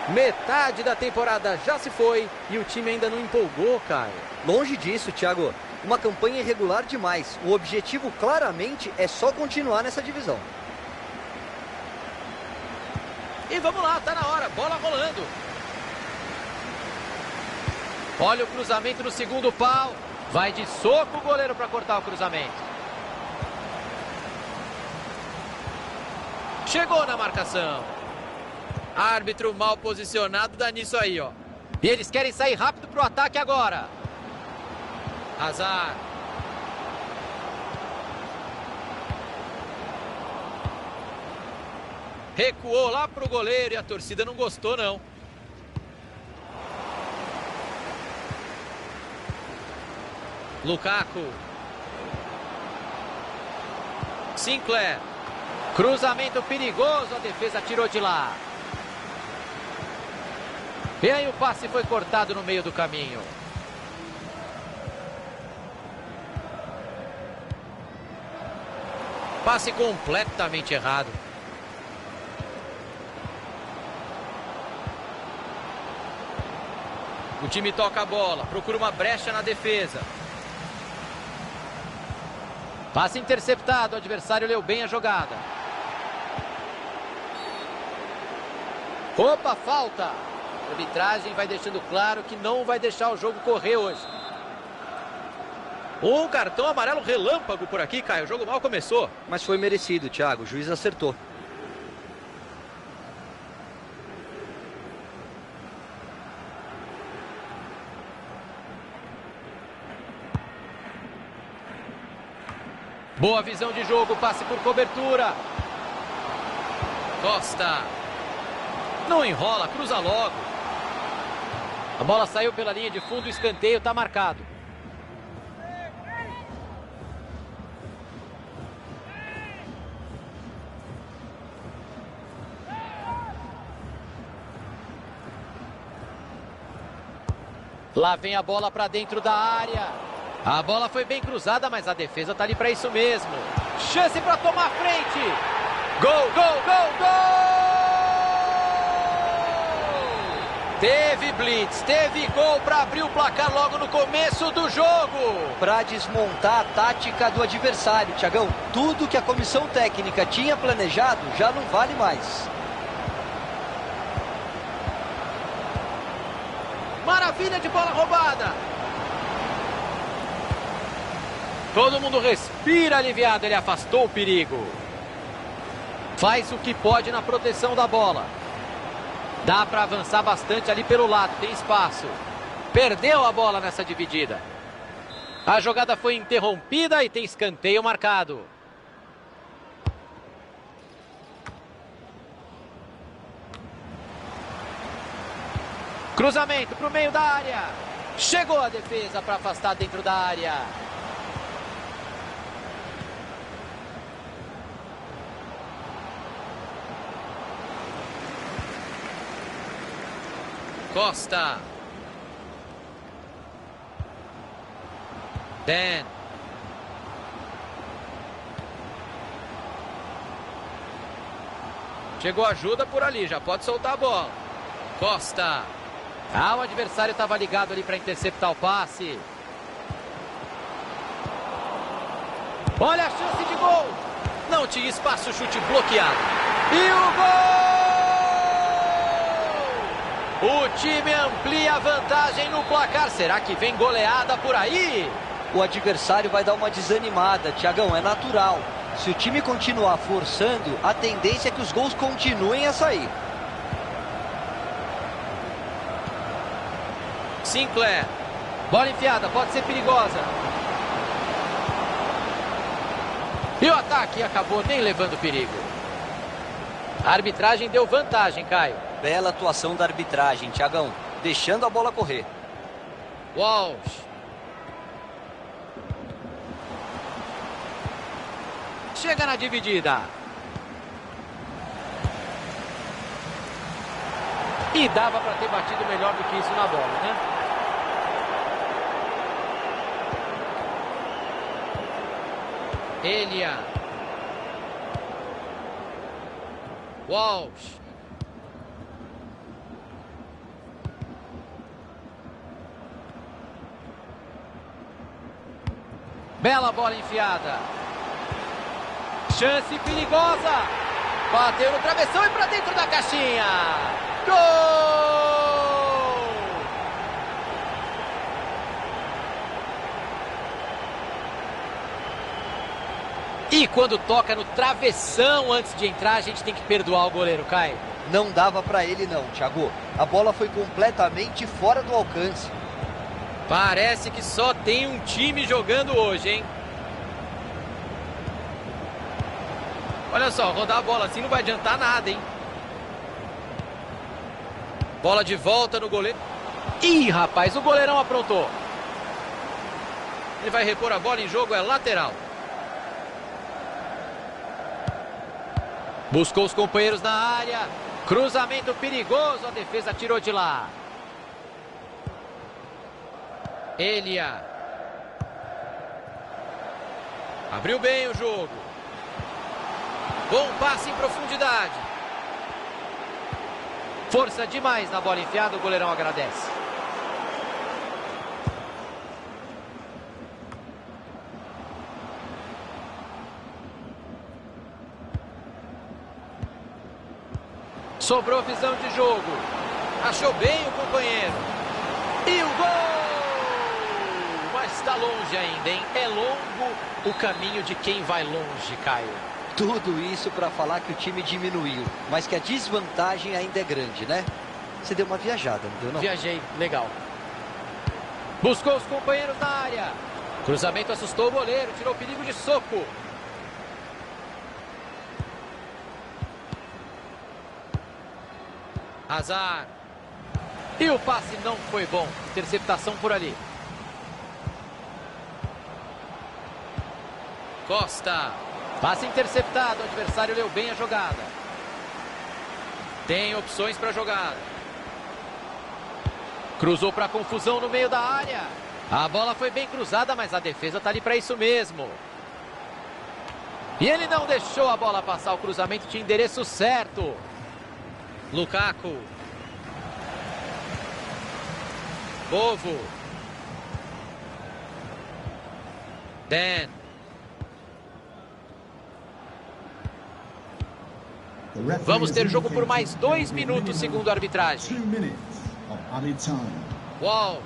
Metade da temporada já se foi e o time ainda não empolgou, Caio. Longe disso, Thiago. Uma campanha irregular demais. O objetivo claramente é só continuar nessa divisão. E vamos lá, tá na hora, bola rolando. Olha o cruzamento no segundo pau. Vai de soco o goleiro para cortar o cruzamento. Chegou na marcação. Árbitro mal posicionado dá nisso aí, ó. E eles querem sair rápido pro ataque agora. Hazard. Recuou lá pro goleiro e a torcida não gostou, não. Lukaku. Sinclair. Cruzamento perigoso, a defesa tirou de lá. E aí o passe foi cortado no meio do caminho. Passe completamente errado. O time toca a bola, procura uma brecha na defesa. Passe interceptado, o adversário leu bem a jogada. Opa, falta! A arbitragem vai deixando claro que não vai deixar o jogo correr hoje. Um cartão amarelo relâmpago por aqui, Caio. O jogo mal começou. Mas foi merecido, Thiago. O juiz acertou. Boa visão de jogo, passe por cobertura. Costa. Não enrola, cruza logo. A bola saiu pela linha de fundo, o escanteio está marcado. Lá vem a bola para dentro da área. A bola foi bem cruzada, mas a defesa está ali para isso mesmo. Chance para tomar frente. Gol, gol, gol, gol! Teve blitz, teve gol para abrir o placar logo no começo do jogo. Para desmontar a tática do adversário, Thiagão. Tudo que a comissão técnica tinha planejado já não vale mais. Maravilha de bola roubada. Todo mundo respira aliviado, ele afastou o perigo. Faz o que pode na proteção da bola. Dá para avançar bastante ali pelo lado, tem espaço. Perdeu a bola nessa dividida. A jogada foi interrompida e tem escanteio marcado. Cruzamento para o meio da área. Chegou a defesa para afastar dentro da área. Costa. Dan. Chegou ajuda por ali, já pode soltar a bola. Costa. Ah, o adversário estava ligado ali para interceptar o passe. Olha a chance de gol. Não tinha espaço, chute bloqueado. E o gol! O time amplia a vantagem no placar. Será que vem goleada por aí? O adversário vai dar uma desanimada, Thiagão, é natural. Se o time continuar forçando, a tendência é que os gols continuem a sair. Sinclair. Bola enfiada, pode ser perigosa. E o ataque acabou nem levando perigo. A arbitragem deu vantagem, Caio. Bela atuação da arbitragem, Thiagão. Deixando a bola correr. Walsh. Chega na dividida. E dava para ter batido melhor do que isso na bola, né? Elia. Walsh. Bela bola enfiada. Chance perigosa. Bateu no travessão e para dentro da caixinha. Gol! E quando toca no travessão antes de entrar, a gente tem que perdoar o goleiro, Caio. Não dava para ele não, Thiago. A bola foi completamente fora do alcance. Parece que só tem um time jogando hoje, hein? Olha só, rodar a bola assim não vai adiantar nada, hein? Bola de volta no goleiro. Ih, rapaz, o goleirão aprontou. Ele vai repor a bola em jogo, é lateral. Buscou os companheiros na área. Cruzamento perigoso, a defesa tirou de lá. Elia. Abriu bem o jogo. Bom passe em profundidade. Força demais na bola enfiada, o goleirão agradece. Sobrou visão de jogo. Achou bem o companheiro. E o gol! Mas está longe ainda, hein? É longo o caminho de quem vai longe, Caio. Tudo isso para falar que o time diminuiu, mas que a desvantagem ainda é grande, né? Você deu uma viajada, não deu não? Viajei, legal. Buscou os companheiros na área. Cruzamento assustou o goleiro, tirou o perigo de soco. Azar. E o passe não foi bom. Interceptação por ali. Costa. Passe interceptado. O adversário leu bem a jogada. Tem opções para jogada. Cruzou para confusão no meio da área. A bola foi bem cruzada, mas a defesa está ali para isso mesmo. E ele não deixou a bola passar. O cruzamento tinha endereço certo. Lukaku. Bovo. Dan. Vamos ter jogo por mais 2 minutos, segundo a arbitragem. Walsh.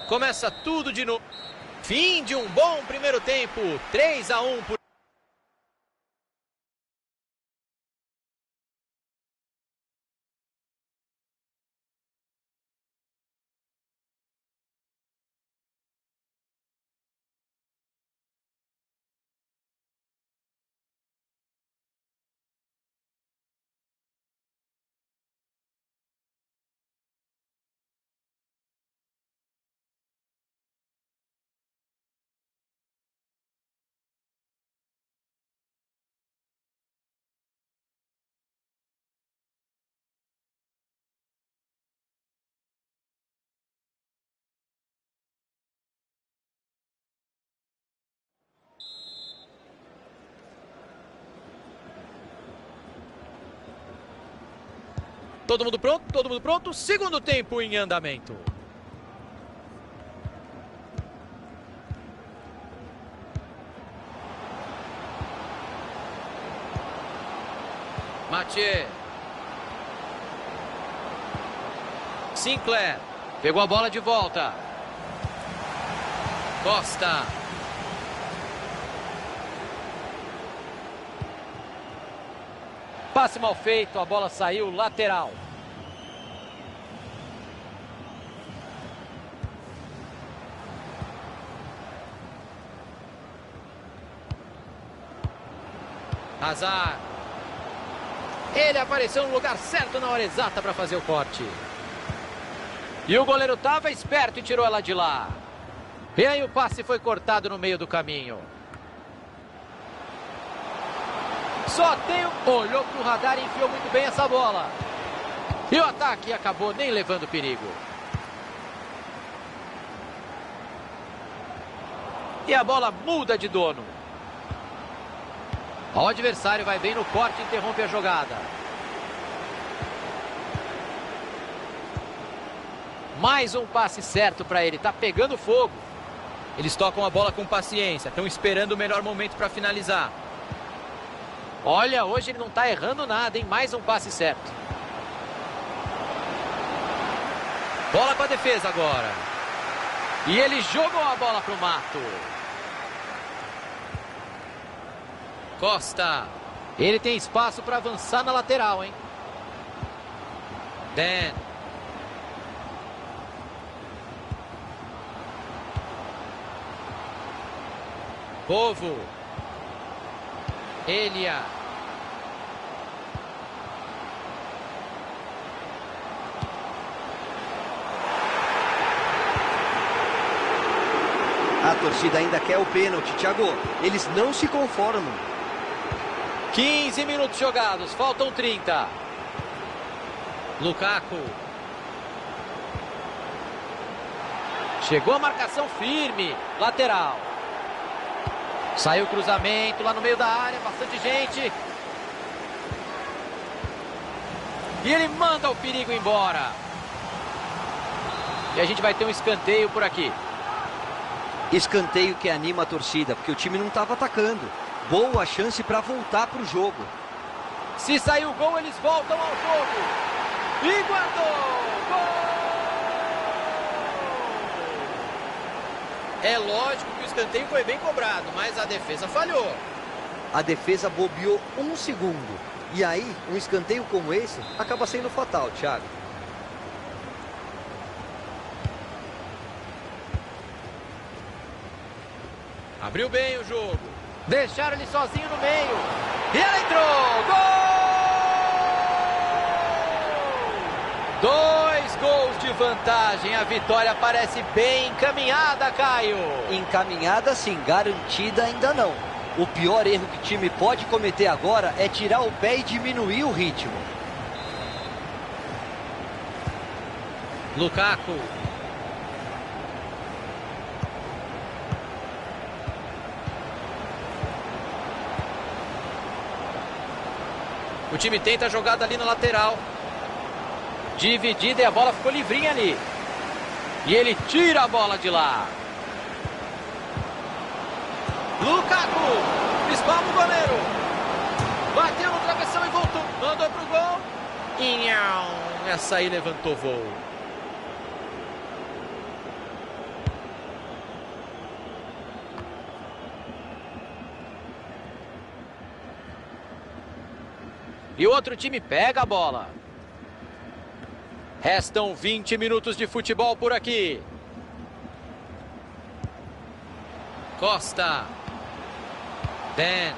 Começa tudo de novo. Fim de um bom primeiro tempo. 3-1 por... Todo mundo pronto? Todo mundo pronto? Segundo tempo em andamento. Mathieu. Sinclair. Pegou a bola de volta. Costa. Passe mal feito, a bola saiu lateral. Azar. Ele apareceu no lugar certo na hora exata para fazer o corte. E o goleiro estava esperto e tirou ela de lá. E aí o passe foi cortado no meio do caminho. Só tem o... Olhou para o radar e enfiou muito bem essa bola. E o ataque acabou nem levando perigo. E a bola muda de dono. O adversário vai bem no corte e interrompe a jogada. Mais um passe certo para ele, tá pegando fogo. Eles tocam a bola com paciência, estão esperando o melhor momento para finalizar. Olha, hoje ele não tá errando nada, hein? Mais um passe certo. Bola com a defesa agora. E ele jogou a bola pro mato. Costa. Ele tem espaço para avançar na lateral, hein? Dan. Povo. Elia. A torcida ainda quer o pênalti, Thiago. Eles não se conformam. 15 minutos jogados, faltam 30. Lukaku. Chegou a marcação firme. Lateral. Saiu o cruzamento lá no meio da área, bastante gente. E ele manda o perigo embora. E a gente vai ter um escanteio por aqui. Escanteio que anima a torcida, porque o time não estava atacando. Boa chance para voltar para o jogo. Se sair o gol, eles voltam ao jogo. E guardou! Gol! É lógico que o escanteio foi bem cobrado, mas a defesa falhou. A defesa bobeou um segundo. E aí, um escanteio como esse acaba sendo fatal, Thiago. Abriu bem o jogo. Deixaram ele sozinho no meio. E ela entrou! Gol! 2 gols de vantagem. A vitória parece bem encaminhada, Caio. Encaminhada sim, garantida ainda não. O pior erro que o time pode cometer agora é tirar o pé e diminuir o ritmo. Lukaku. O time tenta a jogada ali na lateral. Dividida e a bola ficou livrinha ali. E ele tira a bola de lá. Lukaku. Espalma o goleiro. Bateu no travessão e voltou. Mandou pro gol. E não. Essa aí levantou voo. E o outro time pega a bola. Restam 20 minutos de futebol por aqui. Costa. Dan.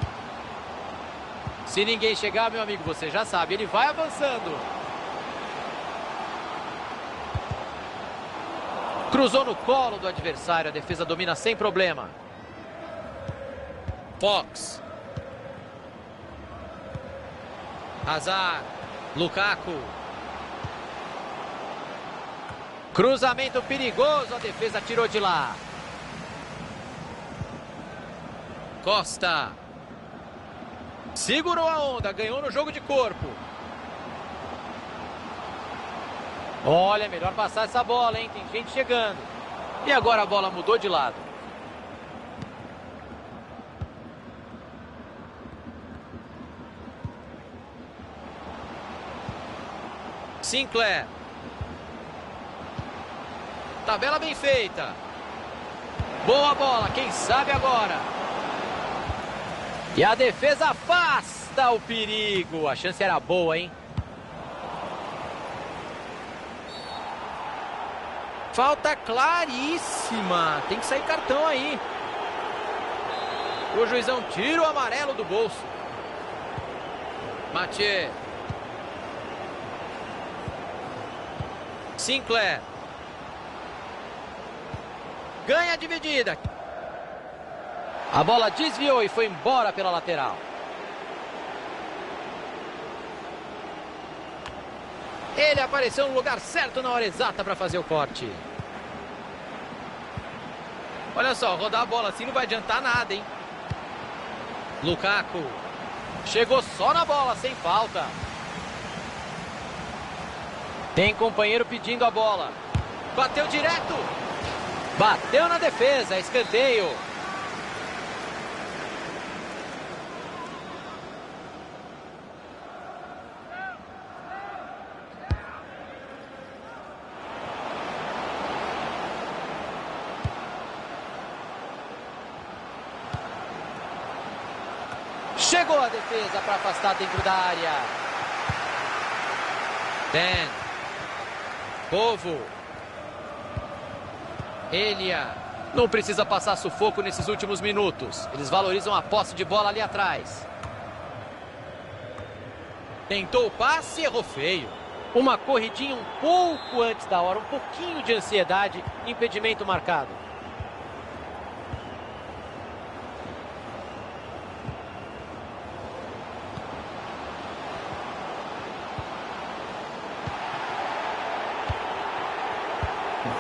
Se ninguém chegar, meu amigo, você já sabe, ele vai avançando. Cruzou no colo do adversário, a defesa domina sem problema. Fox. Hazard. Lukaku. Cruzamento perigoso, a defesa tirou de lá. Costa. Segurou a onda, ganhou no jogo de corpo. Olha, melhor passar essa bola, hein? Tem gente chegando. E agora a bola mudou de lado. Sinclair. Tabela bem feita. Boa bola, quem sabe agora. E a defesa afasta o perigo. A chance era boa, hein? Falta claríssima. Tem que sair cartão aí. O juizão tira o amarelo do bolso. Mathieu. Sinclair. Ganha a dividida. A bola desviou e foi embora pela lateral. Ele apareceu no lugar certo na hora exata para fazer o corte. Olha só, rodar a bola assim não vai adiantar nada, hein? Lukaku. Chegou só na bola, sem falta. Tem companheiro pedindo a bola. Bateu direto. Bateu na defesa, escanteio. Chegou a defesa para afastar dentro da área. Dan. Povo. Elia. Não precisa passar sufoco nesses últimos minutos. Eles valorizam a posse de bola ali atrás. Tentou o passe e errou feio. Uma corridinha um pouco antes da hora. Um pouquinho de ansiedade. Impedimento marcado.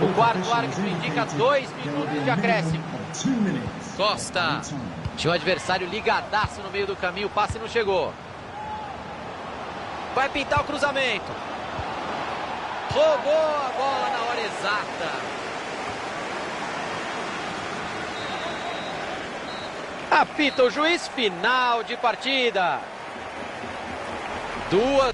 O quarto árbitro indica 2 minutos de acréscimo. Costa. Tinha um adversário ligadaço no meio do caminho. O passe não chegou. Vai pintar o cruzamento. Roubou a bola na hora exata. Apita o juiz, final de partida. Duas.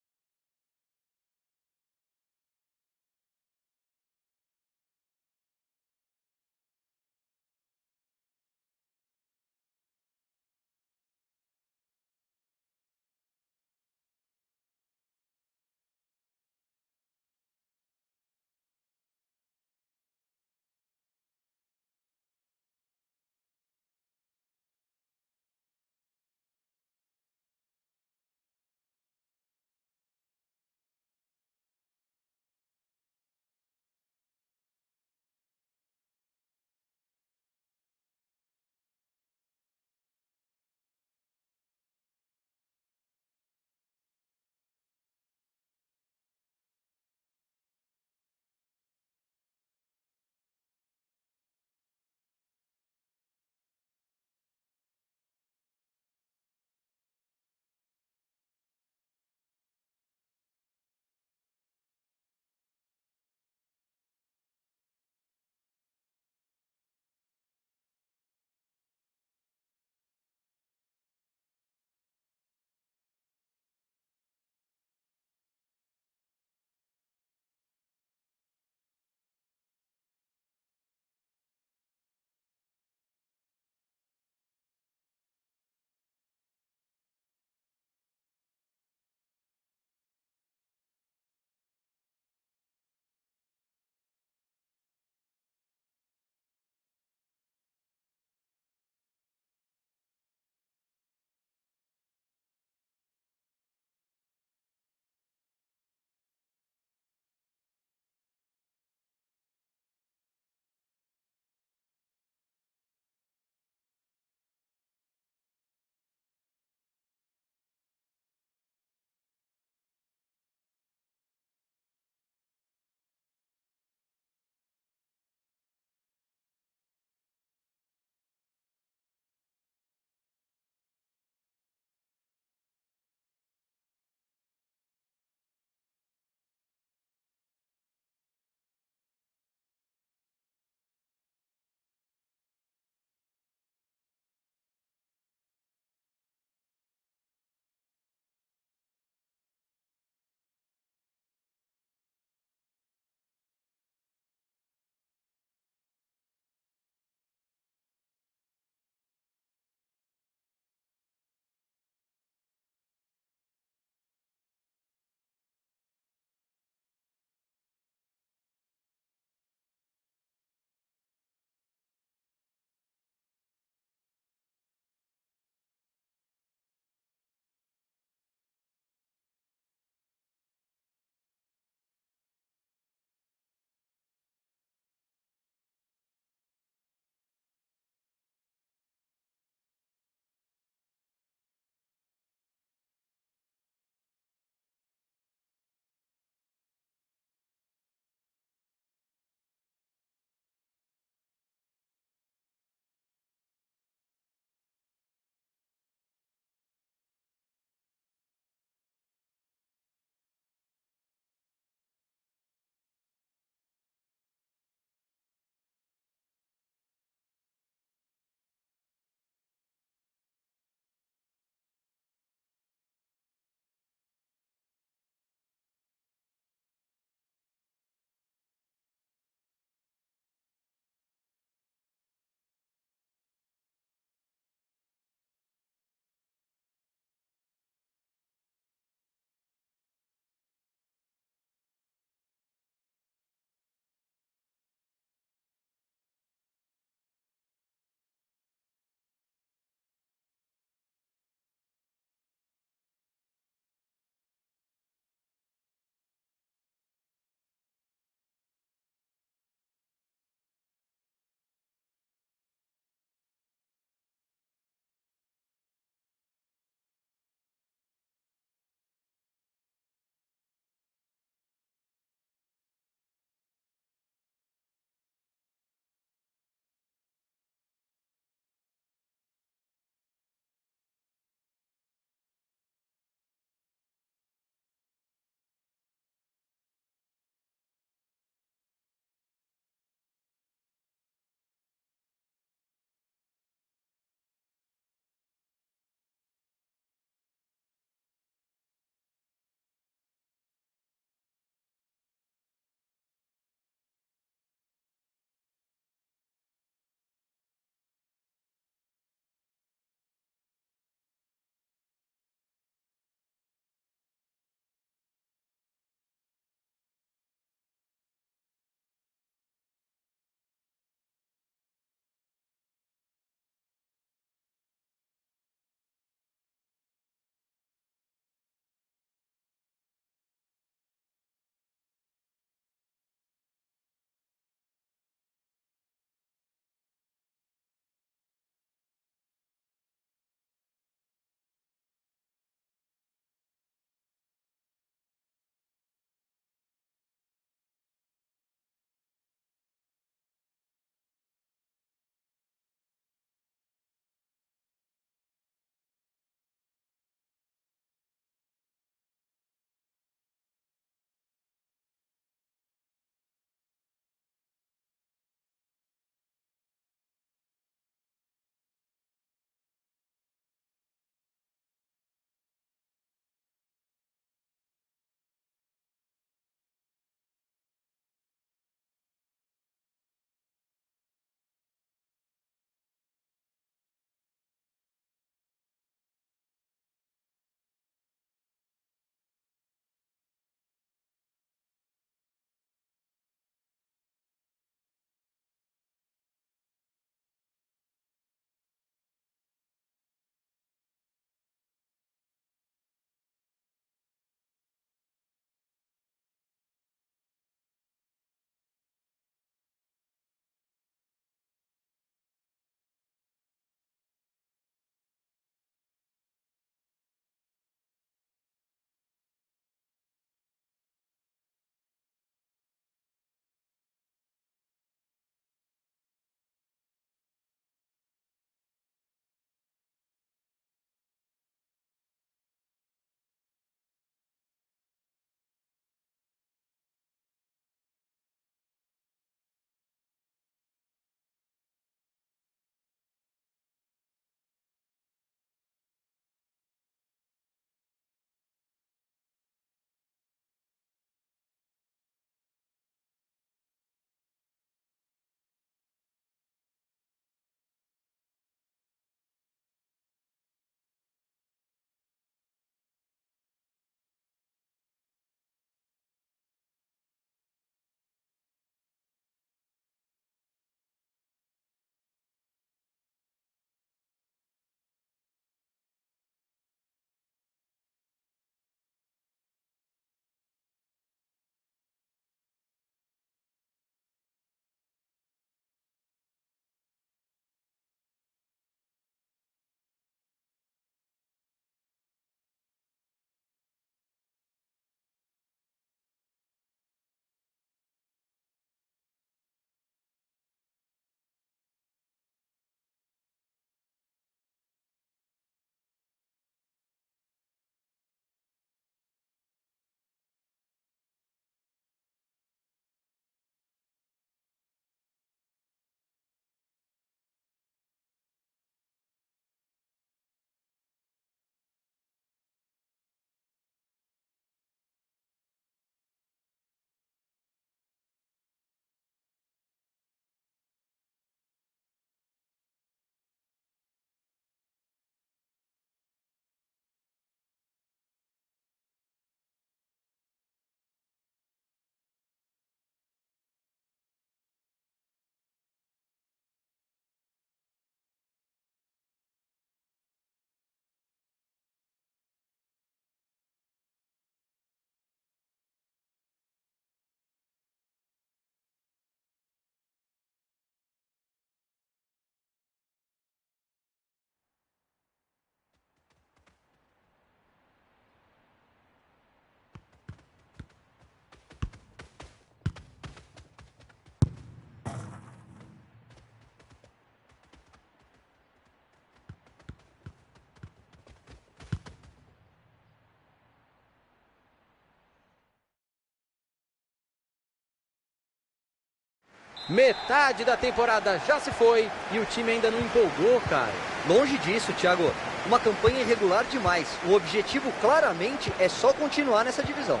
Metade da temporada já se foi e o time ainda não empolgou, cara. Longe disso, Thiago. Uma campanha irregular demais. O objetivo claramente é só continuar nessa divisão.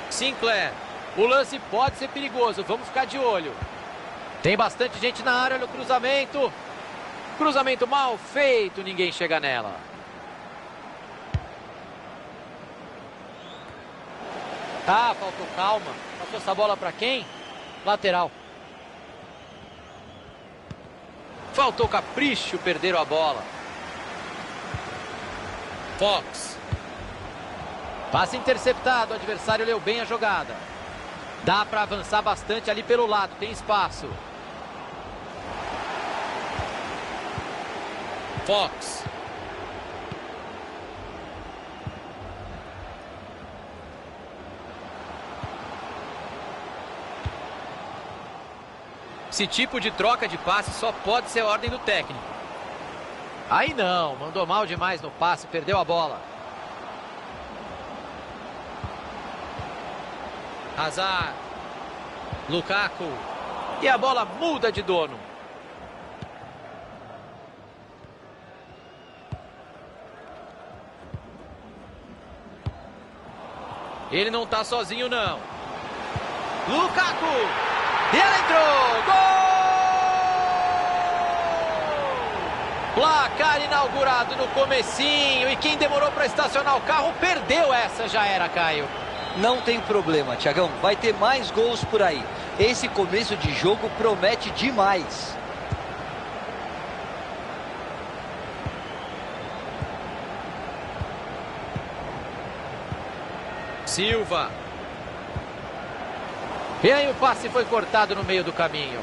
Sinclair. O lance pode ser perigoso, vamos ficar de olho. Tem bastante gente na área no cruzamento. Cruzamento mal feito, ninguém chega nela. Ah, faltou calma. Passou essa bola para quem? Lateral. Faltou capricho, perderam a bola. Fox. Passe interceptado, o adversário leu bem a jogada. Dá para avançar bastante ali pelo lado, tem espaço. Fox. Esse tipo de troca de passe só pode ser ordem do técnico. Aí não, mandou mal demais no passe, perdeu a bola. Hazard. Lukaku. E a bola muda de dono. Ele não tá sozinho, não. Lukaku. E ela entrou. Gol! Placar inaugurado no comecinho. E quem demorou para estacionar o carro perdeu essa. Já era, Caio. Não tem problema, Thiagão. Vai ter mais gols por aí. Esse começo de jogo promete demais. Silva. E aí o passe foi cortado no meio do caminho.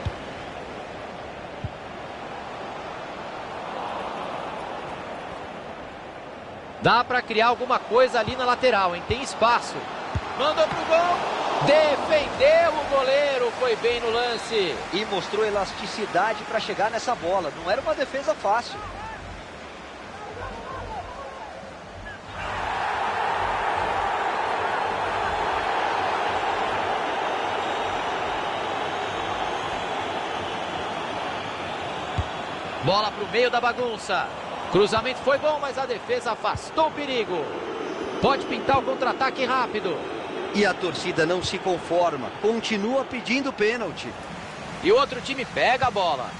Dá para criar alguma coisa ali na lateral, hein? Tem espaço. Mandou pro gol. Defendeu o goleiro, foi bem no lance. E mostrou elasticidade para chegar nessa bola. Não era uma defesa fácil. Bola pro meio da bagunça. Cruzamento foi bom, mas a defesa afastou o perigo. Pode pintar o contra-ataque rápido. E a torcida não se conforma. Continua pedindo pênalti. E o outro time pega a bola.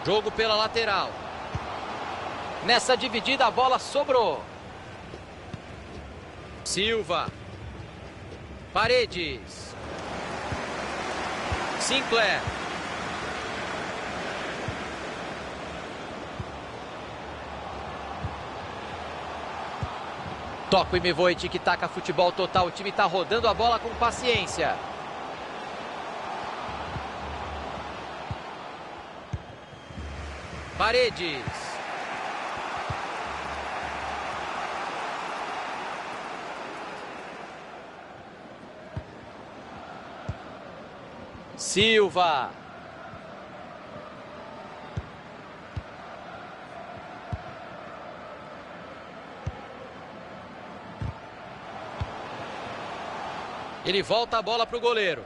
Jogo pela lateral. Nessa dividida a bola sobrou. Silva. Paredes. Sinclair. Toco e me vou, tic-tac, futebol total. O time está rodando a bola com paciência. Paredes. Silva. Ele volta a bola para o goleiro.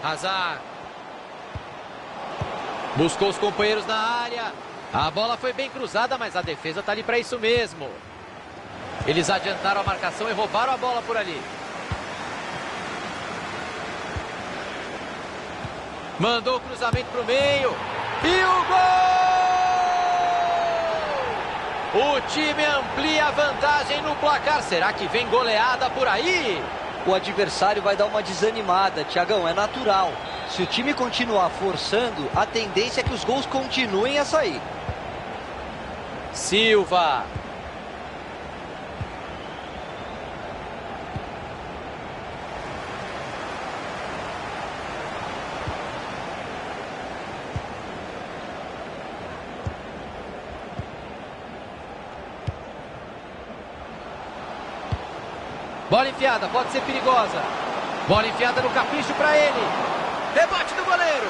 Hazard. Buscou os companheiros na área. A bola foi bem cruzada, mas a defesa está ali para isso mesmo. Eles adiantaram a marcação e roubaram a bola por ali. Mandou o cruzamento para o meio. E o gol! O time amplia a vantagem no placar. Será que vem goleada por aí? O adversário vai dar uma desanimada, Thiagão, é natural. Se o time continuar forçando, a tendência é que os gols continuem a sair. Silva. Bola enfiada, pode ser perigosa. Bola enfiada no capricho para ele. Rebate do goleiro.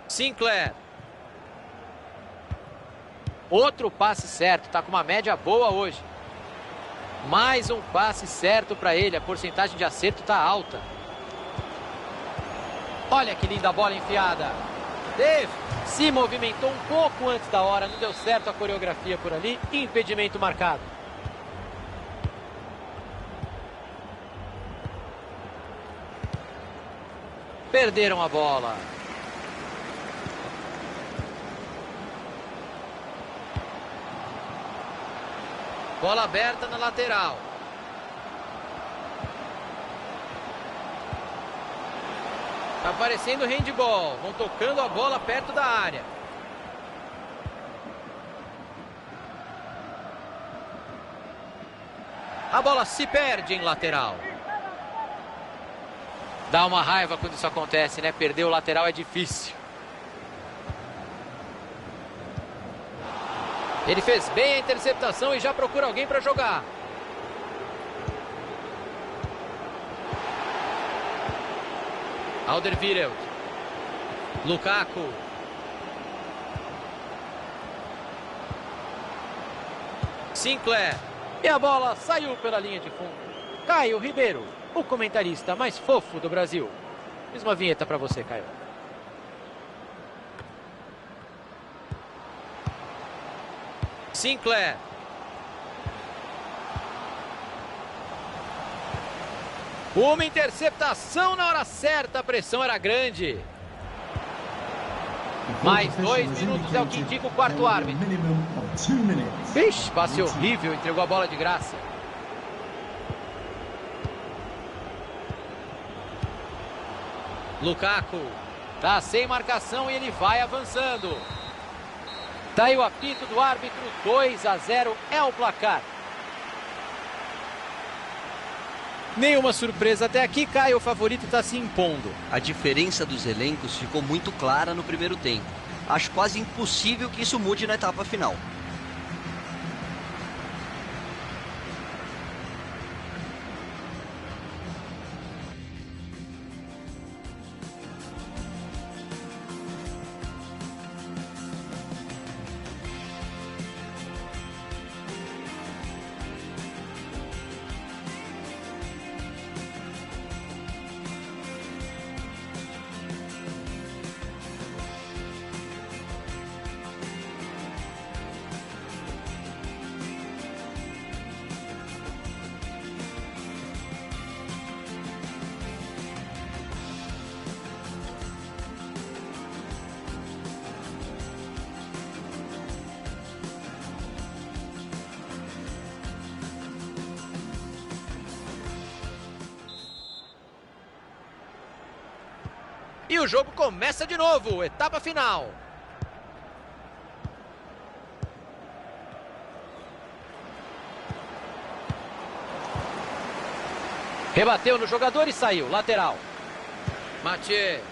Sinclair. Outro passe certo, tá com uma média boa hoje. Mais um passe certo para ele, a porcentagem de acerto tá alta. Olha que linda bola enfiada. Se movimentou um pouco antes da hora, não deu certo a coreografia por ali, impedimento marcado. Perderam a bola. Bola aberta na lateral. Tá parecendo handball. Vão tocando a bola perto da área. A bola se perde em lateral. Dá uma raiva quando isso acontece, né? Perder o lateral é difícil. Ele fez bem a interceptação e já procura alguém para jogar. Alderweireld. Lukaku. Sinclair. E a bola saiu pela linha de fundo. Caio Ribeiro, o comentarista mais fofo do Brasil. Fiz uma vinheta para você, Caio. Sinclair. Uma interceptação na hora certa, a pressão era grande. Mais 2 minutos é o que indica o quarto árbitro. Vixe, passe horrível, entregou a bola de graça. Lukaku. Tá sem marcação e ele vai avançando. Tá aí o apito do árbitro, 2-0 é o placar. Nenhuma surpresa até aqui, Caio, o favorito está se impondo. A diferença dos elencos ficou muito clara no primeiro tempo. Acho quase impossível que isso mude na etapa final. E o jogo começa de novo, etapa final. Rebateu no jogador e saiu, lateral. Mathieu.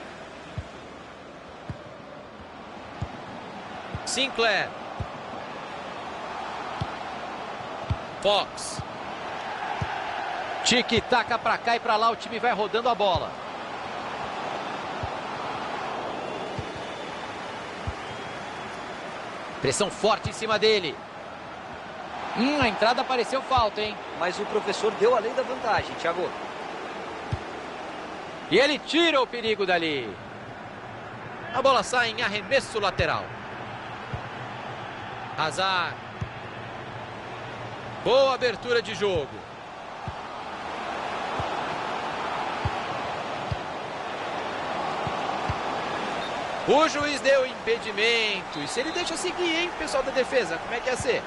Sinclair. Fox. Tic-taca pra cá e pra lá, o time vai rodando a bola. Pressão forte em cima dele. A entrada pareceu falta, hein? Mas o professor deu a lei da vantagem, Thiago. E ele tira o perigo dali. A bola sai em arremesso lateral. Hazard. Boa abertura de jogo. O juiz deu impedimento. E se ele deixa seguir, hein, pessoal da defesa? Como é que ia ser?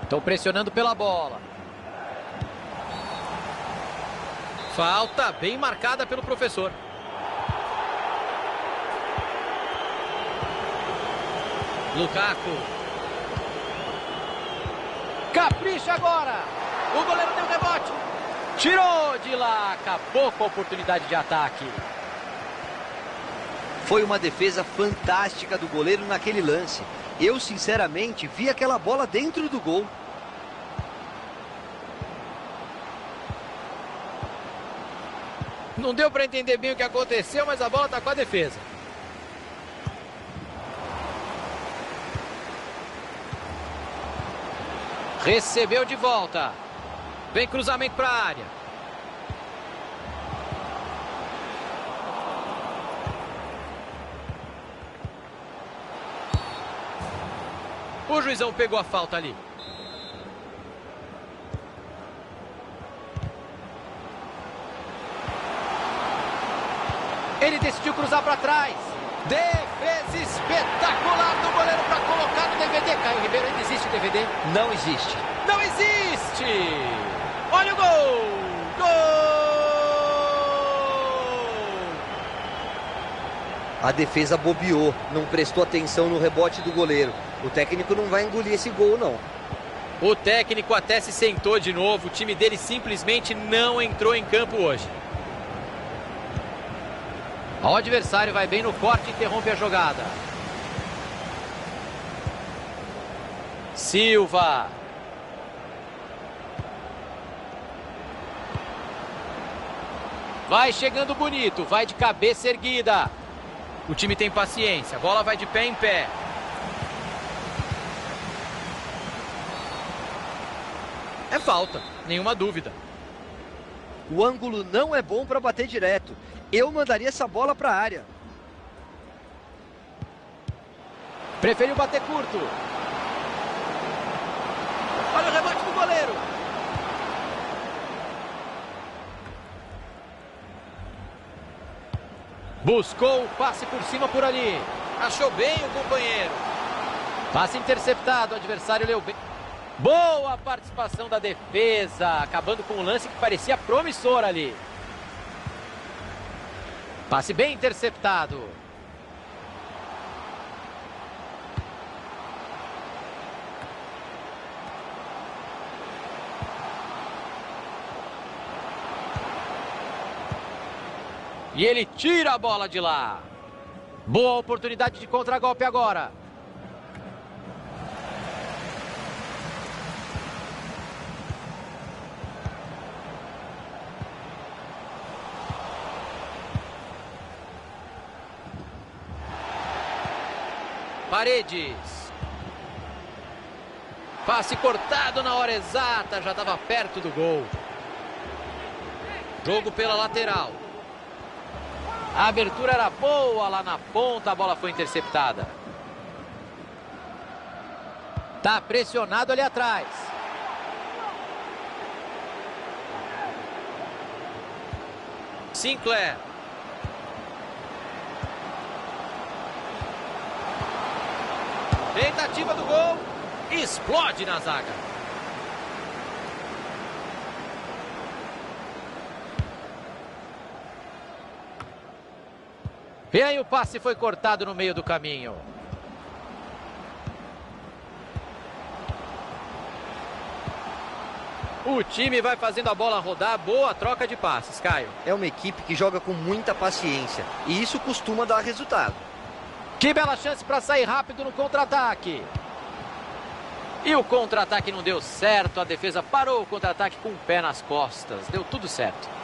Estão pressionando pela bola. Falta bem marcada pelo professor. Lukaku. Capricha agora. O goleiro deu rebote. Tirou de lá. Acabou com a oportunidade de ataque. Foi uma defesa fantástica do goleiro naquele lance. Eu, sinceramente, vi aquela bola dentro do gol. Não deu para entender bem o que aconteceu, mas a bola está com a defesa. Recebeu de volta. Vem cruzamento para a área. O juizão pegou a falta ali. Ele decidiu cruzar para trás. Defesa espetacular do goleiro para colocar no DVD. Caio Ribeiro, ainda existe DVD? Não existe. Não existe! Olha o gol! Gol! A defesa bobeou, não prestou atenção no rebote do goleiro. O técnico não vai engolir esse gol, não. O técnico até se sentou de novo. O time dele simplesmente não entrou em campo hoje. O adversário vai bem no corte e interrompe a jogada. Silva. Vai chegando bonito, vai de cabeça erguida. O time tem paciência, a bola vai de pé em pé. É falta, nenhuma dúvida. O ângulo não é bom para bater direto. Eu mandaria essa bola para a área. Preferiu bater curto. Olha o rebote do goleiro. Buscou o passe por cima por ali. Achou bem o companheiro. Passe interceptado, o adversário leu bem. Boa participação da defesa, acabando com um lance que parecia promissor ali. Passe bem interceptado. E ele tira a bola de lá. Boa oportunidade de contragolpe agora. Paredes. Passe cortado na hora exata, já estava perto do gol. Jogo pela lateral. A abertura era boa lá na ponta, a bola foi interceptada. Tá pressionado ali atrás. Sinclair. Tentativa do gol. Explode na zaga. E aí o passe foi cortado no meio do caminho. O time vai fazendo a bola rodar. Boa troca de passes, Caio. É uma equipe que joga com muita paciência. E isso costuma dar resultado. Que bela chance para sair rápido no contra-ataque. E o contra-ataque não deu certo. A defesa parou o contra-ataque com o pé nas costas. Deu tudo certo.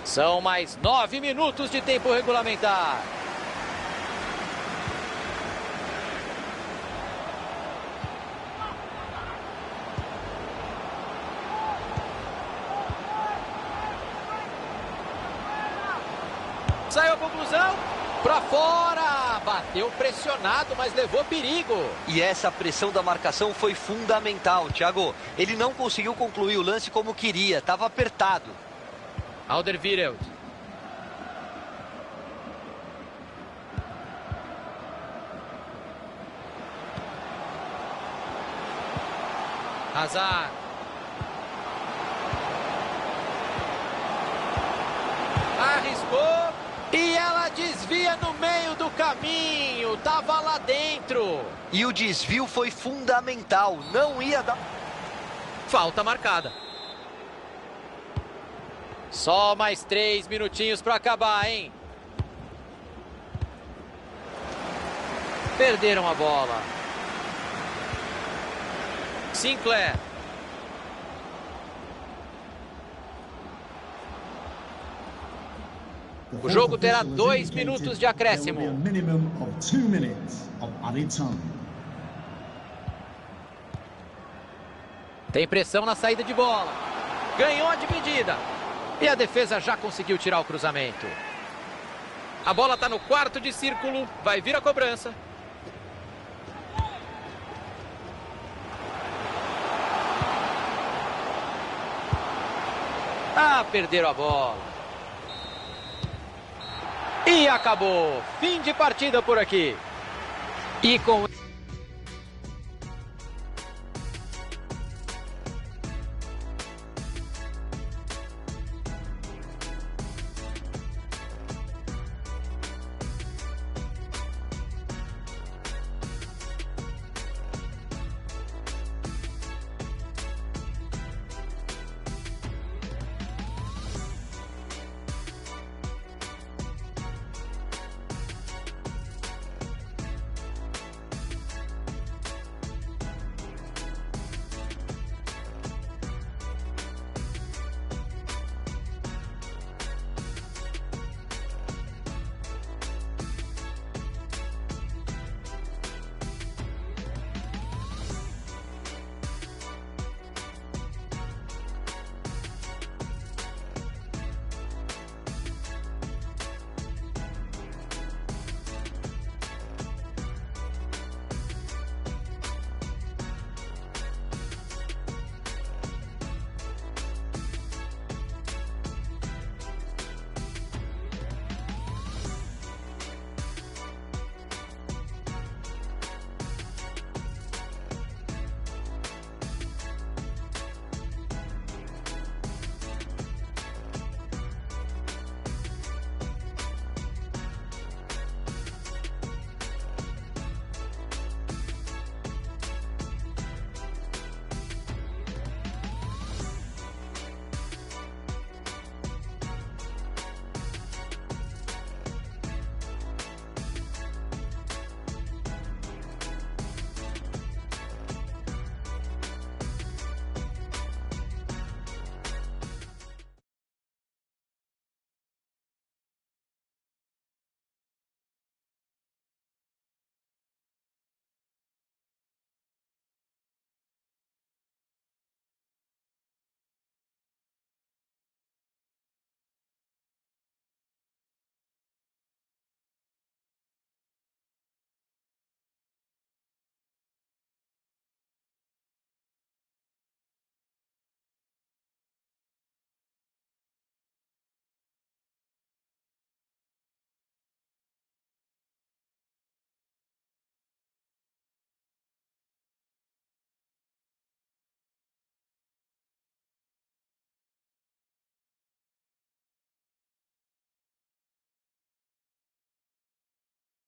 São mais 9 minutos de tempo regulamentar. Saiu a conclusão. Pra fora. Bateu pressionado, mas levou perigo. E essa pressão da marcação foi fundamental, Thiago. Ele não conseguiu concluir o lance como queria. Estava apertado. Alderweireld. Hazard. Arriscou. E ela desvia no meio do caminho. Tava lá dentro. E o desvio foi fundamental. Não ia dar... Falta marcada. Só mais 3 minutinhos para acabar, hein? Perderam a bola. Sinclair. O jogo terá 2 minutos de acréscimo. Tem pressão na saída de bola. Ganhou a dividida. E a defesa já conseguiu tirar o cruzamento. A bola está no quarto de círculo. Vai vir a cobrança. Ah, perderam a bola. E acabou. Fim de partida por aqui. E com